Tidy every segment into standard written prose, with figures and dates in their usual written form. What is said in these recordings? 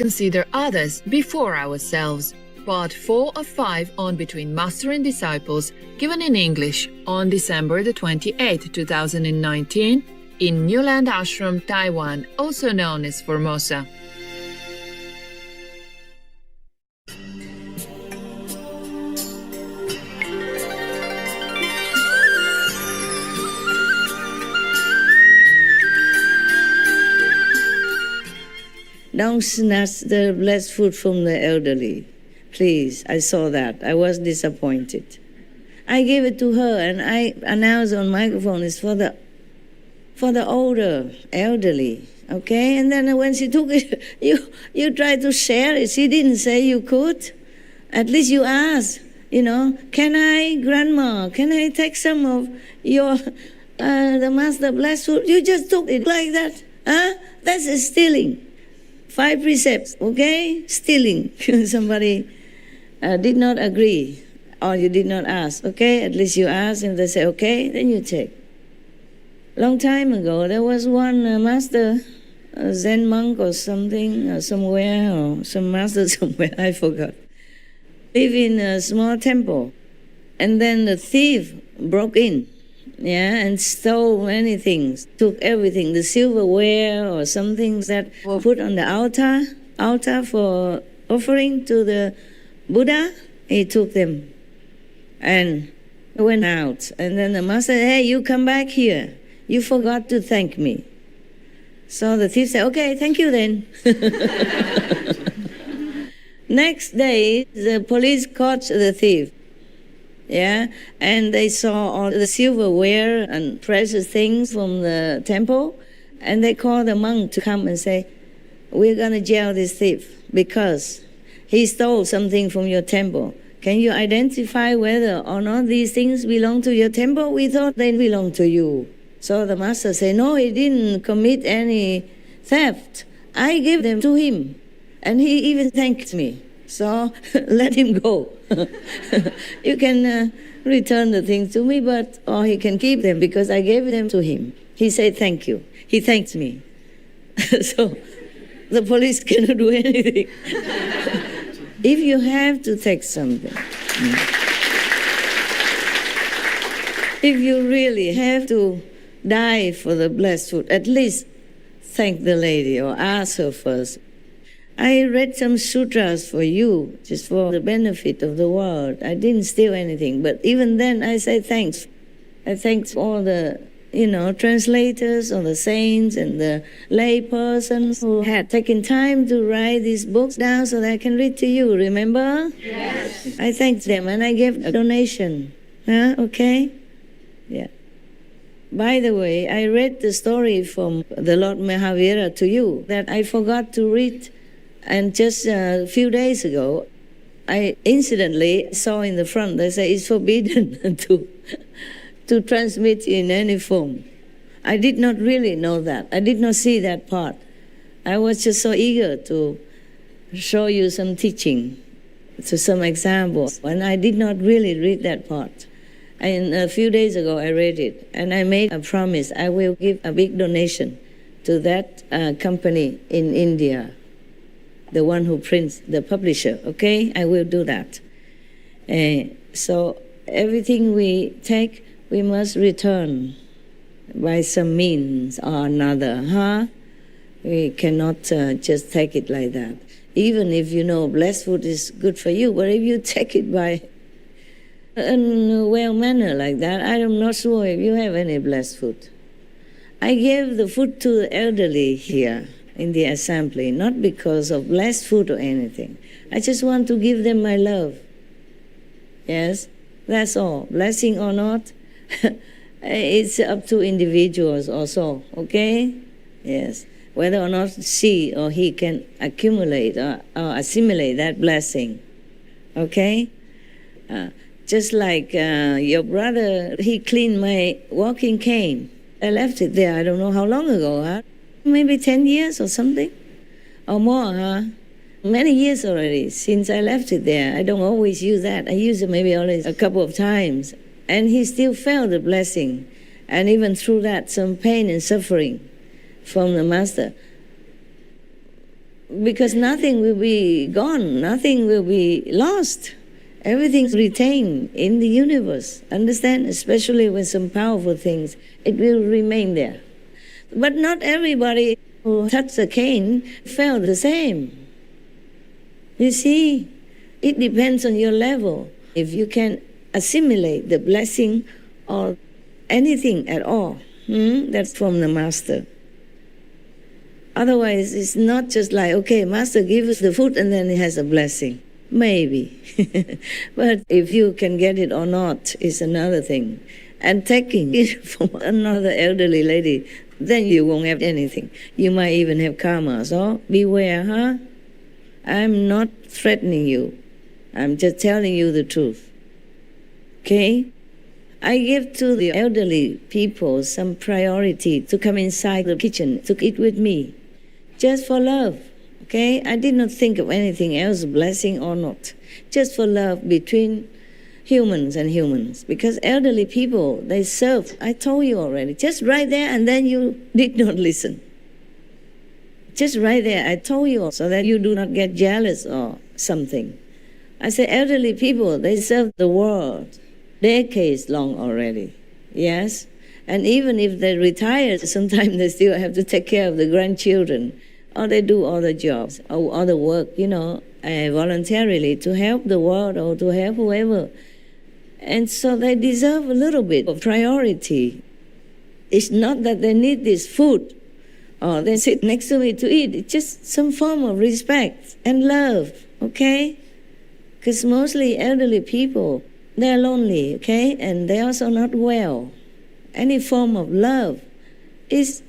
consider others before ourselves. Part 4 of 5 on Between Master and Disciples, given in English on December the 28th, 2019, in Newland Ashram, Taiwan, also known as Formosa. Don't snatch the blessed food from the elderly. Please, I saw that. I was disappointed. I gave it to her and I announced on microphone it's for the older, elderly, okay? And then when she took it, you tried to share it. She didn't say you could. At least you asked, can I, Grandma, can I take some of your, the Master blessed food? You just took it like that, huh? That's stealing. 5 precepts, okay? Stealing. Somebody did not agree or you did not ask, okay? At least you ask and they say, okay, then you take. Long time ago, there was one master, a Zen monk or something, somewhere, or some master somewhere, I forgot. Live in a small temple. And then the thief broke in. And stole many things, took everything, the silverware or some things that were put on the altar for offering to the Buddha. He took them and went out. And then the master said, hey, you come back here. You forgot to thank me. So the thief said, okay, thank you then. Next day, the police caught the thief. And they saw all the silverware and precious things from the temple, and they called the monk to come and say, we're going to jail this thief because he stole something from your temple. Can you identify whether or not these things belong to your temple? We thought they belong to you. So the master said, no, he didn't commit any theft. I gave them to him, and he even thanked me. So let him go. You can return the things to me, or he can keep them because I gave them to him. He said thank you. He thanked me. So the police cannot do anything. If you have to take something, if you really have to die for the blessed food, at least thank the lady or ask her first. I read some sutras for you, just for the benefit of the world. I didn't steal anything, but even then I say thanks. I thank all the, translators or the saints and the lay persons who had taken time to write these books down so that I can read to you, remember? Yes. I thanked them and I gave a donation. Okay? Yeah. By the way, I read the story from the Lord Mahavira to you that I forgot to read. And just a few days ago, I incidentally saw in the front, they say it's forbidden to transmit in any form. I did not really know that. I did not see that part. I was just so eager to show you some teaching, to some examples, and I did not really read that part. And a few days ago, I read it, and I made a promise. I will give a big donation to that company in India. The one who prints, the publisher, okay? I will do that. So everything we take, we must return by some means or another, We cannot just take it like that. Even if blessed food is good for you, but if you take it by a well manner like that, I am not sure if you have any blessed food. I gave the food to the elderly here in the assembly, not because of blessed food or anything. I just want to give them my love. Yes, that's all. Blessing or not, it's up to individuals also, okay? Yes, whether or not she or he can accumulate or assimilate that blessing, okay? Just like your brother, he cleaned my walking cane. I left it there, I don't know how long ago, Maybe 10 years or something, or more, Many years already since I left it there. I don't always use that. I use it maybe only a couple of times. And he still felt the blessing. And even through that, some pain and suffering from the Master. Because nothing will be gone, nothing will be lost. Everything's retained in the universe, understand? Especially with some powerful things, it will remain there. But not everybody who touched the cane felt the same. You see, it depends on your level. If you can assimilate the blessing or anything at all, that's from the Master. Otherwise, it's not just like, okay, Master gives us the food and then he has a blessing. Maybe. But if you can get it or not is another thing. And taking it from another elderly lady, then you won't have anything. You might even have karma. So beware, huh? I'm not threatening you. I'm just telling you the truth. Okay? I give to the elderly people some priority to come inside the kitchen to eat with me. Just for love. Okay? I did not think of anything else, blessing or not. Just for love between humans and humans. Because elderly people, they serve. I told you already. Just right there, and then you did not listen. Just right there, I told you so that you do not get jealous or something. I say elderly people, they serve the world decades long already. Yes? And even if they retire, sometimes they still have to take care of the grandchildren. Or they do other jobs or other work, voluntarily to help the world or to help whoever. And so they deserve a little bit of priority. It's not that they need this food or they sit next to me to eat. It's just some form of respect and love, okay? Because mostly elderly people, they're lonely, okay? And they're also not well. Any form of love is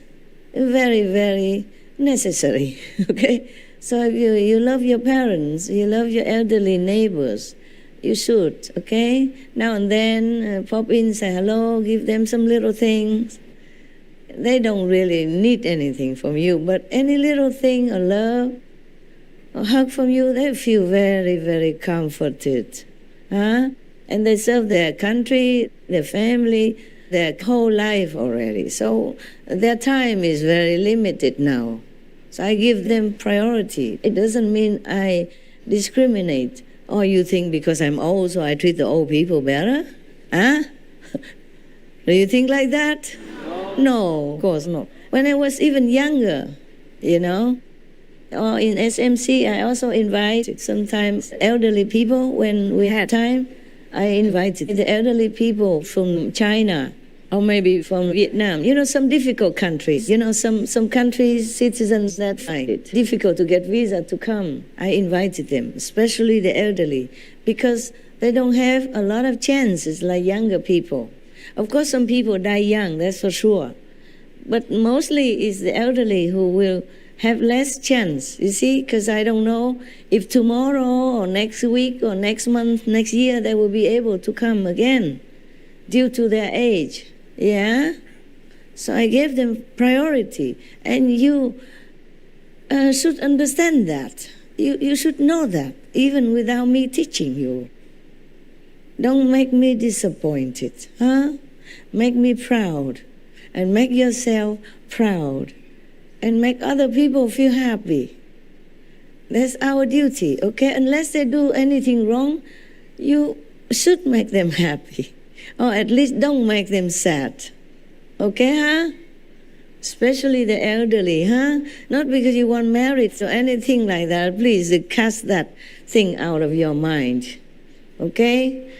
very, very necessary, okay? So if you love your parents, you love your elderly neighbors, you should, okay? Now and then pop in, say hello, give them some little things. They don't really need anything from you, but any little thing, a love, a hug from you, they feel very, very comforted, huh? And they serve their country, their family, their whole life already. So their time is very limited now. So I give them priority. It doesn't mean I discriminate. Or you think because I'm old, so I treat the old people better? Huh? Do you think like that? No, of course not. When I was even younger, or in SMC, I also invited sometimes elderly people when we had time. I invited the elderly people from China or maybe from Vietnam, some difficult countries, some countries, citizens that find it difficult to get visa to come. I invited them, especially the elderly, because they don't have a lot of chances like younger people. Of course, some people die young, that's for sure. But mostly it's the elderly who will have less chance, you see, because I don't know if tomorrow or next week or next month, next year, they will be able to come again due to their age. Yeah? So I gave them priority. And you should understand that. You should know that, even without me teaching you. Don't make me disappointed, huh? Make me proud. And make yourself proud. And make other people feel happy. That's our duty, okay? Unless they do anything wrong, you should make them happy. Or at least don't make them sad. Okay, huh? Especially the elderly, huh? Not because you want marriage or anything like that. Please cast that thing out of your mind. Okay?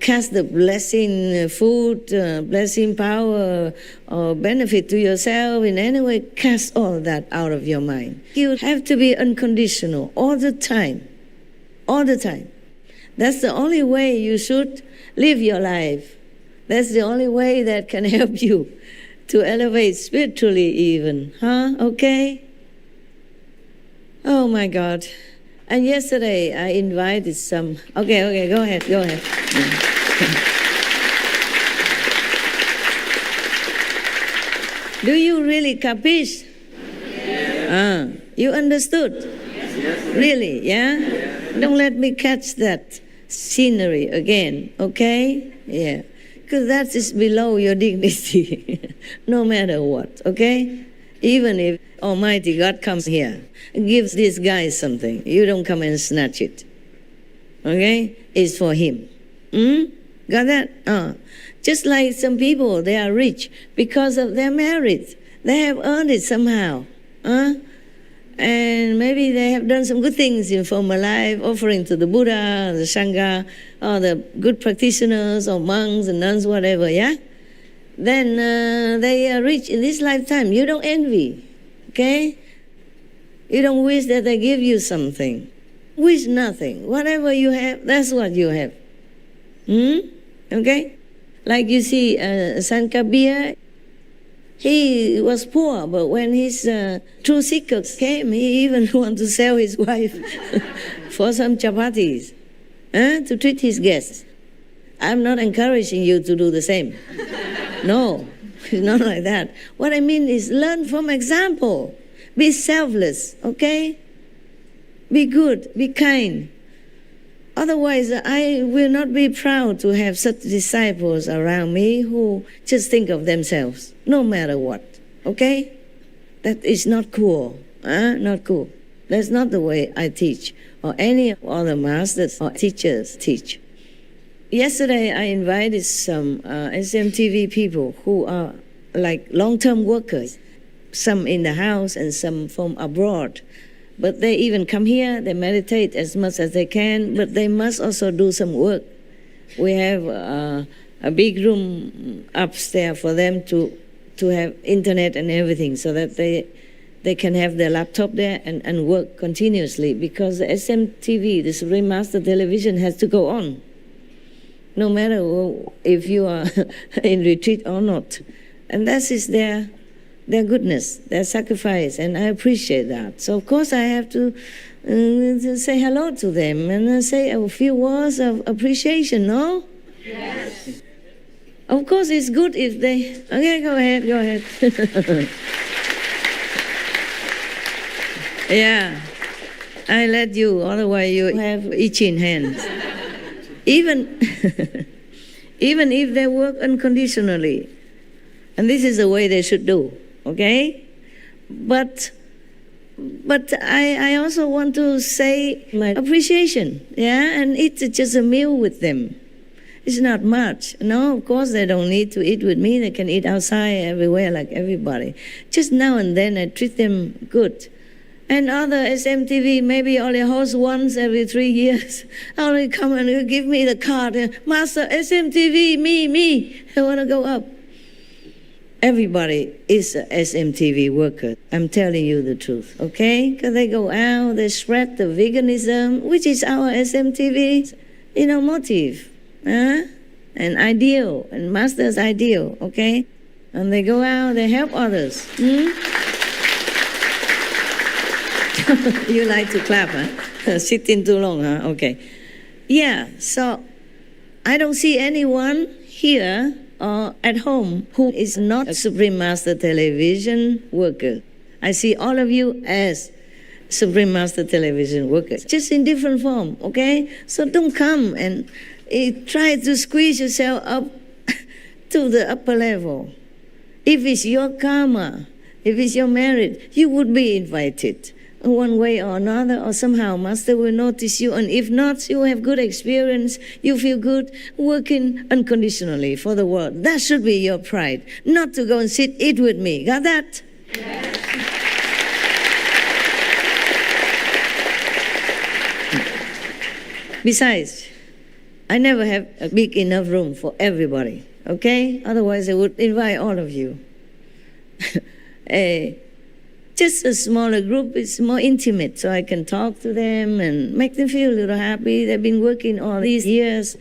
Cast the blessing food, blessing power, or benefit to yourself in any way. Cast all that out of your mind. You have to be unconditional all the time. All the time. That's the only way you should live your life. That's the only way that can help you to elevate spiritually even. Huh? Okay? Oh my God. And yesterday I invited some... Okay, go ahead. Do you really capiche? Yes. You understood? Yes. Really, yeah? Yes. Don't let me catch that scenery again, okay? Yeah. Because that is below your dignity, no matter what, okay? Even if Almighty God comes here and gives this guy something. You don't come and snatch it. Okay? It's for him. Got that? Just like some people, they are rich because of their merit. They have earned it somehow. And maybe they have done some good things in former life, offering to the Buddha, the Sangha, or the good practitioners, or monks and nuns, whatever, yeah? Then they are rich in this lifetime. You don't envy, okay? You don't wish that they give you something. Wish nothing. Whatever you have, that's what you have. Okay? Like you see, Sant Kabir, he was poor, but when his true seekers came, he even wanted to sell his wife for some chapatis to treat his guests. I'm not encouraging you to do the same. No, it's not like that. What I mean is learn from example. Be selfless, okay? Be good, be kind. Otherwise, I will not be proud to have such disciples around me who just think of themselves, no matter what, okay? That is not cool, not cool. That's not the way I teach, or any other masters or teachers teach. Yesterday, I invited some SMTV people who are like long-term workers, some in the house and some from abroad. But they even come here, they meditate as much as they can, but they must also do some work. We have a big room upstairs for them to have internet and everything so that they can have their laptop there and work continuously, because the SMTV, the Supreme Master Television, has to go on, no matter if you are in retreat or not. And that is their goodness, their sacrifice, and I appreciate that. So of course I have to say hello to them and say a few words of appreciation, no? Yes. Of course it's good if they... Okay, go ahead. Yeah, I let you, otherwise you have itching hands. Even if they work unconditionally, and this is the way they should do. Okay? But I also want to say my appreciation, yeah? And eat just a meal with them. It's not much. No, of course they don't need to eat with me. They can eat outside everywhere like everybody. Just now and then I treat them good. And other SMTV maybe only host once every 3 years. Only come and give me the card. Master, SMTV, me. I want to go up. Everybody is an SMTV worker. I'm telling you the truth, okay? Because they go out, they spread the veganism, which is our SMTV, motive, and ideal, and master's ideal, okay? And they go out, they help others. You like to clap, huh? Sitting too long, huh? Okay. Yeah, so I don't see anyone here or at home who is not a Supreme Master Television worker. I see all of you as Supreme Master Television workers, just in different form, okay? So don't come and try to squeeze yourself up to the upper level. If it's your karma, if it's your merit, you would be invited one way or another, or somehow Master will notice you, and if not, you have good experience, you feel good, working unconditionally for the world. That should be your pride, not to go and eat with me. Got that? Yes. Besides, I never have a big enough room for everybody, okay? Otherwise, I would invite all of you. Just a smaller group is more intimate, so I can talk to them and make them feel a little happy. They've been working all these years,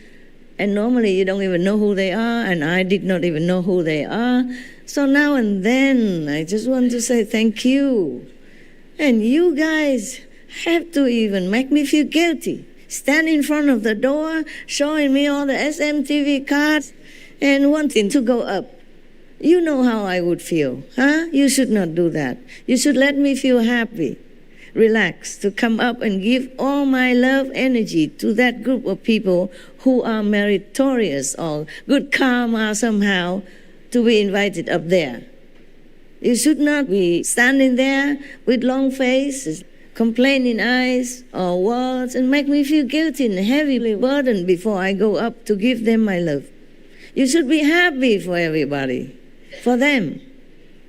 and normally you don't even know who they are, and I did not even know who they are. So now and then, I just want to say thank you. And you guys have to even make me feel guilty. Stand in front of the door, showing me all the SMTV cards, and wanting to go up. You know how I would feel, huh? You should not do that. You should let me feel happy, relaxed, to come up and give all my love energy to that group of people who are meritorious or good karma somehow to be invited up there. You should not be standing there with long faces, complaining eyes or words, and make me feel guilty and heavily burdened before I go up to give them my love. You should be happy for everybody, for them.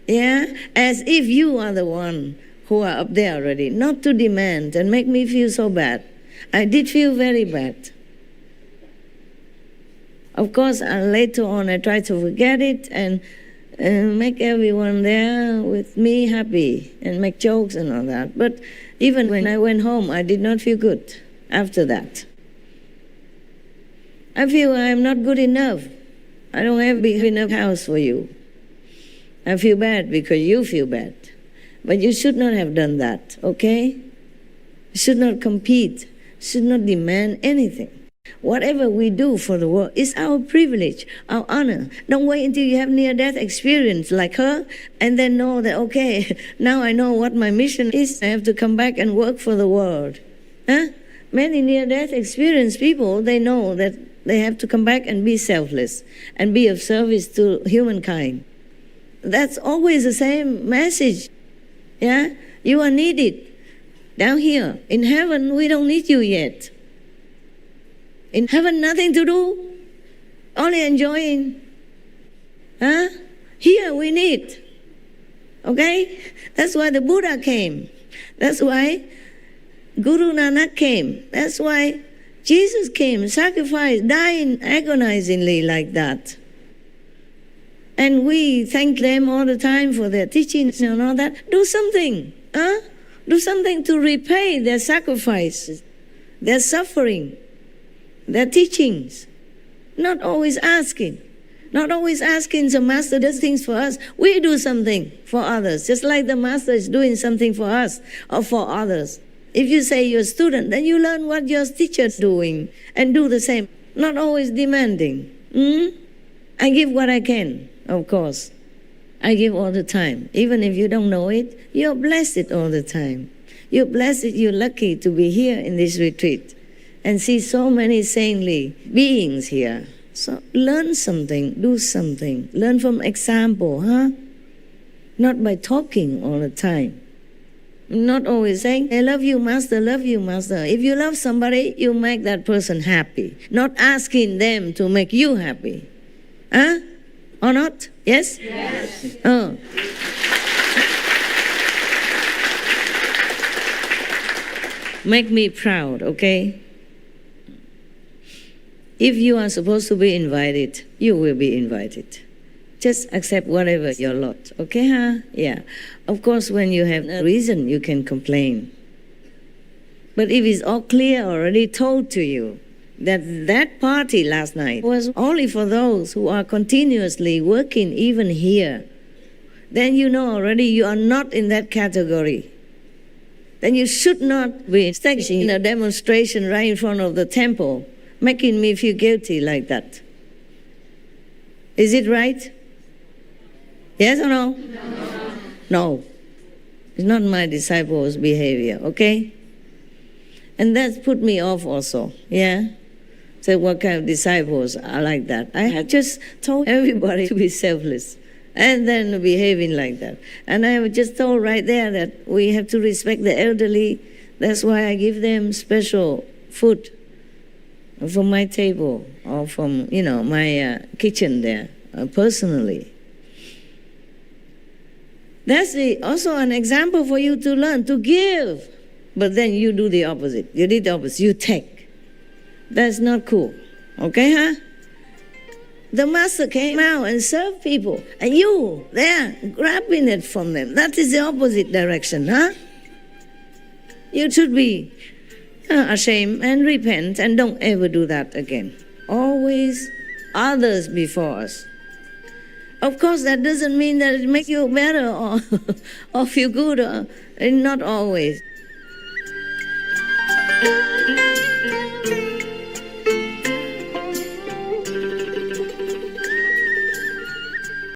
Yeah? As if you are the one who are up there already, not to demand and make me feel so bad. I did feel very bad. Of course, later on I tried to forget it and make everyone there with me happy and make jokes and all that. But even when I went home, I did not feel good after that. I feel I'm not good enough. I don't have a big enough house for you. I feel bad because you feel bad. But you should not have done that, okay? You should not compete, should not demand anything. Whatever we do for the world is our privilege, our honor. Don't wait until you have near-death experience like her and then know that, okay, now I know what my mission is. I have to come back and work for the world. Huh? Many near-death experienced people, they know that they have to come back and be selfless and be of service to humankind. That's always the same message. Yeah? You are needed down here. In heaven, we don't need you yet. In heaven, nothing to do, only enjoying. Huh? Here we need. Okay? That's why the Buddha came. That's why Guru Nanak came. That's why Jesus came, sacrificed, dying agonizingly like that. And we thank them all the time for their teachings and all that. Do something. Huh? Do something to repay their sacrifices, their suffering, their teachings. Not always asking. Not always asking the Master does things for us. We do something for others, just like the Master is doing something for us or for others. If you say you're a student, then you learn what your teacher's doing and do the same. Not always demanding. I give what I can, of course. I give all the time. Even if you don't know it, you're blessed all the time. You're blessed, you're lucky to be here in this retreat and see so many saintly beings here. So learn something, do something. Learn from example, huh? Not by talking all the time. Not always saying, I love you, Master, love you, Master. If you love somebody, you make that person happy. Not asking them to make you happy. Huh? Or not? Yes? Yes. Oh. Make me proud, okay? If you are supposed to be invited, you will be invited. Just accept whatever your lot, okay, huh? Yeah. Of course, when you have a reason, you can complain. But if it's all clear, already told to you, that party last night was only for those who are continuously working even here, then you know already you are not in that category. Then you should not be staging in a demonstration right in front of the temple, making me feel guilty like that. Is it right? Yes or no? No. No. It's not my disciples' behavior, okay? And that's put me off also, yeah? So what kind of disciples are like that? I had just told everybody to be selfless and then behaving like that. And I have just told right there that we have to respect the elderly. That's why I give them special food from my table or from, my kitchen there, personally. That's also an example for you to learn, to give. But then you do the opposite. You did the opposite. You take. That's not cool. Okay, huh? The Master came out and served people. And you, there, grabbing it from them. That is the opposite direction, huh? You should be ashamed and repent and don't ever do that again. Always others before us. Of course, that doesn't mean that it makes you better or feel good. Not always.